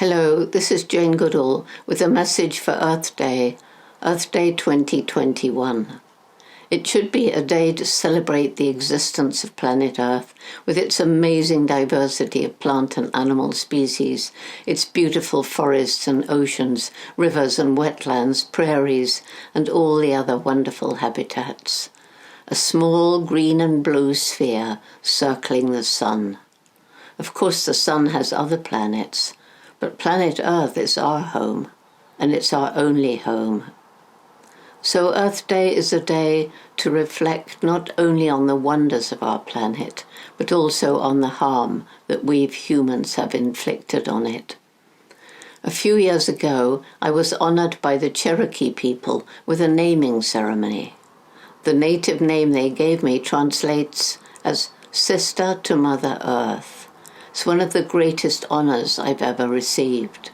Hello, this is Jane Goodall with a message for Earth Day 2021. It should be a day to celebrate the existence of planet Earth with its amazing diversity of plant and animal species, its beautiful forests and oceans, rivers and wetlands, prairies, and all the other wonderful habitats. A small green and blue sphere circling the sun. Of course, the sun has other planets, but planet Earth is our home, and it's our only home. So Earth Day is a day to reflect not only on the wonders of our planet, but also on the harm that we humans have inflicted on it. A few years ago, I was honored by the Cherokee people with a naming ceremony. The native name they gave me translates as Sister to Mother Earth. It's one of the greatest honors I've ever received.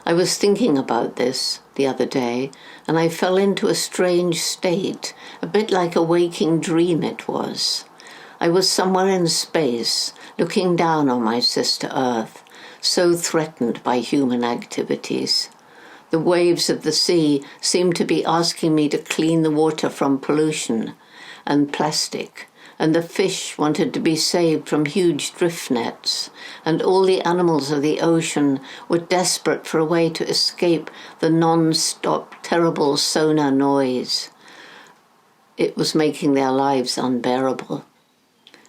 I was thinking about this the other day, and I fell into a strange state, a bit like a waking dream it was. I was somewhere in space, looking down on my sister Earth, so threatened by human activities. The waves of the sea seemed to be asking me to clean the water from pollution and plastic, and the fish wanted to be saved from huge drift nets, and all the animals of the ocean were desperate for a way to escape the non-stop terrible sonar noise. It was making their lives unbearable.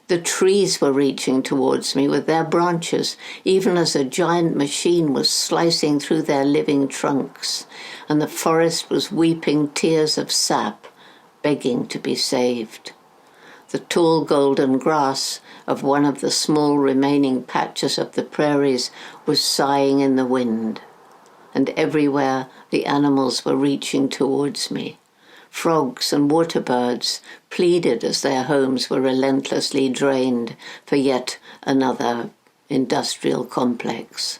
The trees were reaching towards me with their branches, even as a giant machine was slicing through their living trunks, and the forest was weeping tears of sap, begging to be saved. The tall golden grass of one of the small remaining patches of the prairies was sighing in the wind, and everywhere the animals were reaching towards me. Frogs and water birds pleaded as their homes were relentlessly drained for yet another industrial complex.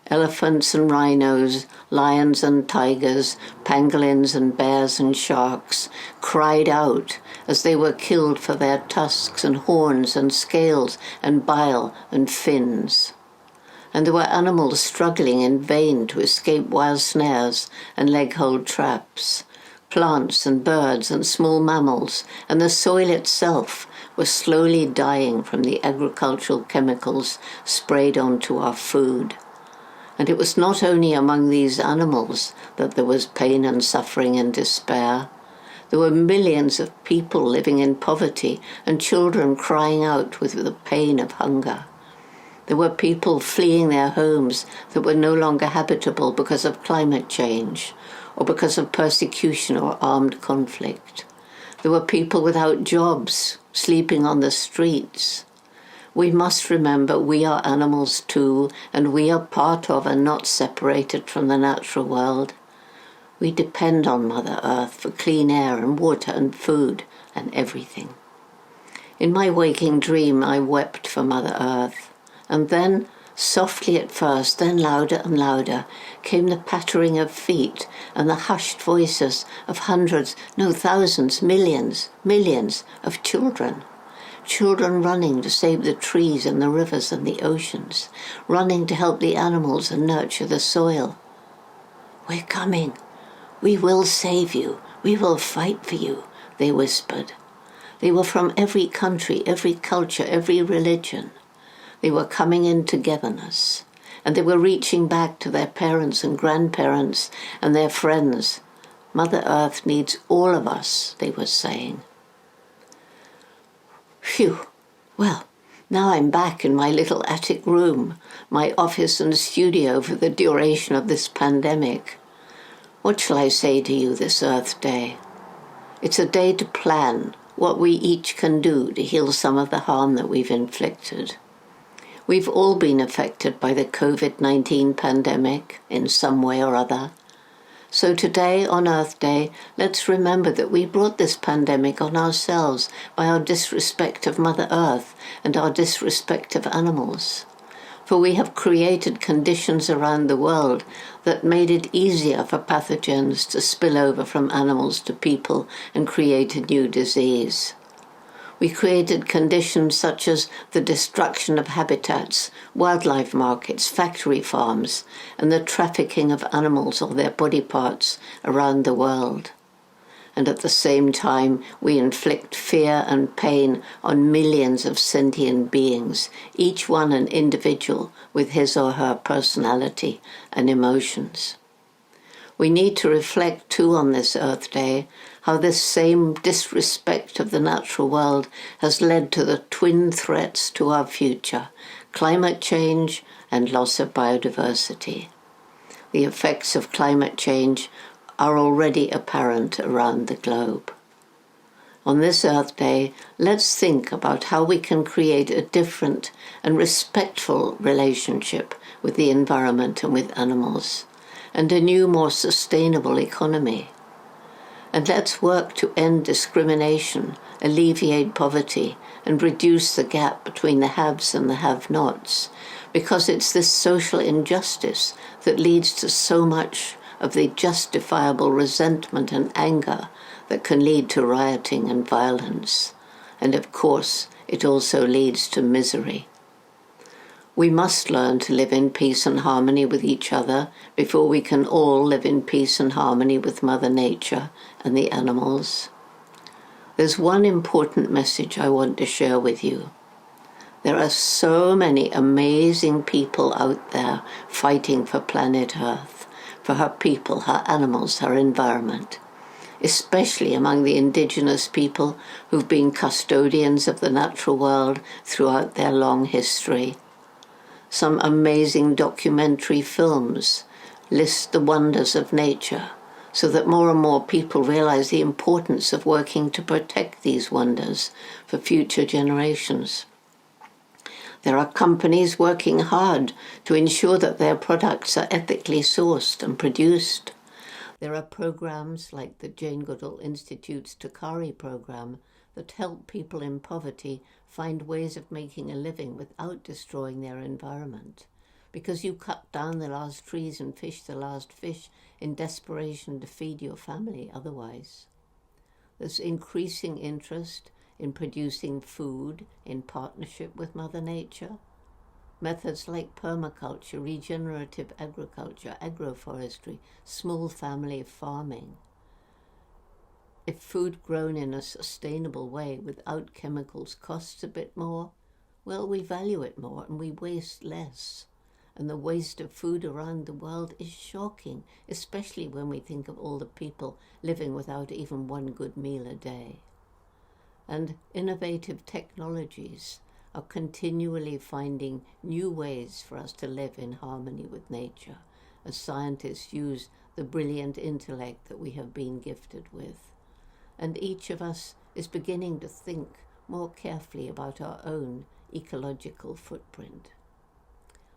Elephants and rhinos, lions and tigers, pangolins and bears and sharks cried out as they were killed for their tusks and horns and scales and bile and fins. And there were animals struggling in vain to escape wild snares and leg-hold traps. Plants and birds and small mammals and the soil itself were slowly dying from the agricultural chemicals sprayed onto our food. And it was not only among these animals that there was pain and suffering and despair. There were millions of people living in poverty and children crying out with the pain of hunger. There were people fleeing their homes that were no longer habitable because of climate change or because of persecution or armed conflict. There were people without jobs, sleeping on the streets. We must remember we are animals too, and we are part of and not separated from the natural world. We depend on Mother Earth for clean air and water and food and everything. In my waking dream, I wept for Mother Earth, and then, softly at first, then louder and louder, came the pattering of feet and the hushed voices of hundreds, no thousands, millions of children. Children running to save the trees and the rivers and the oceans, running to help the animals and nurture the soil. "We're coming. We will save you. We will fight for you," they whispered. They were from every country, every culture, every religion. They were coming in togetherness, and they were reaching back to their parents and grandparents and their friends. Mother Earth needs all of us, they were saying. Phew. Well, now I'm back in my little attic room, my office and studio for the duration of this pandemic. What shall I say to you this Earth Day? It's a day to plan what we each can do to heal some of the harm that we've inflicted. We've all been affected by the COVID-19 pandemic in some way or other. So today, on Earth Day, let's remember that we brought this pandemic on ourselves by our disrespect of Mother Earth and our disrespect of animals. For we have created conditions around the world that made it easier for pathogens to spill over from animals to people and create a new disease. We created conditions such as the destruction of habitats, wildlife markets, factory farms, and the trafficking of animals or their body parts around the world. And at the same time, we inflict fear and pain on millions of sentient beings, each one an individual with his or her personality and emotions. We need to reflect too on this Earth Day how this same disrespect of the natural world has led to the twin threats to our future: climate change and loss of biodiversity. The effects of climate change are already apparent around the globe. On this Earth Day, let's think about how we can create a different and respectful relationship with the environment and with animals, and a new, more sustainable economy. And let's work to end discrimination, alleviate poverty, and reduce the gap between the haves and the have-nots, because it's this social injustice that leads to so much of the justifiable resentment and anger that can lead to rioting and violence. And of course, it also leads to misery. We must learn to live in peace and harmony with each other before we can all live in peace and harmony with Mother Nature and the animals. There's one important message I want to share with you. There are so many amazing people out there fighting for planet Earth, for her people, her animals, her environment, especially among the indigenous people who've been custodians of the natural world throughout their long history. Some amazing documentary films list the wonders of nature so that more and more people realize the importance of working to protect these wonders for future generations. There are companies working hard to ensure that their products are ethically sourced and produced. There are programs like the Jane Goodall Institute's Takari program that help people in poverty find ways of making a living without destroying their environment, because you cut down the last trees and fish the last fish in desperation to feed your family otherwise. There's increasing interest in producing food in partnership with Mother Nature. Methods like permaculture, regenerative agriculture, agroforestry, small family farming. If food grown in a sustainable way without chemicals costs a bit more, well, we value it more and we waste less. And the waste of food around the world is shocking, especially when we think of all the people living without even one good meal a day. And innovative technologies are continually finding new ways for us to live in harmony with nature, as scientists use the brilliant intellect that we have been gifted with. And each of us is beginning to think more carefully about our own ecological footprint.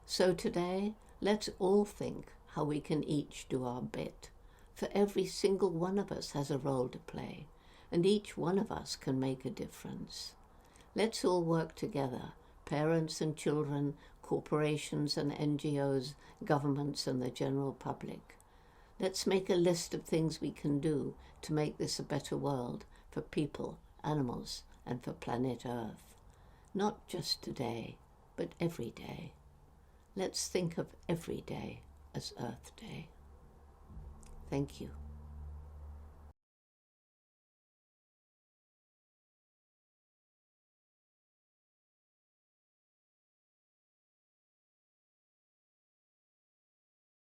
So today, let's all think how we can each do our bit, for every single one of us has a role to play, and each one of us can make a difference. Let's all work together, parents and children, corporations and NGOs, governments and the general public. Let's make a list of things we can do to make this a better world for people, animals, and for planet Earth. Not just today, but every day. Let's think of every day as Earth Day. Thank you.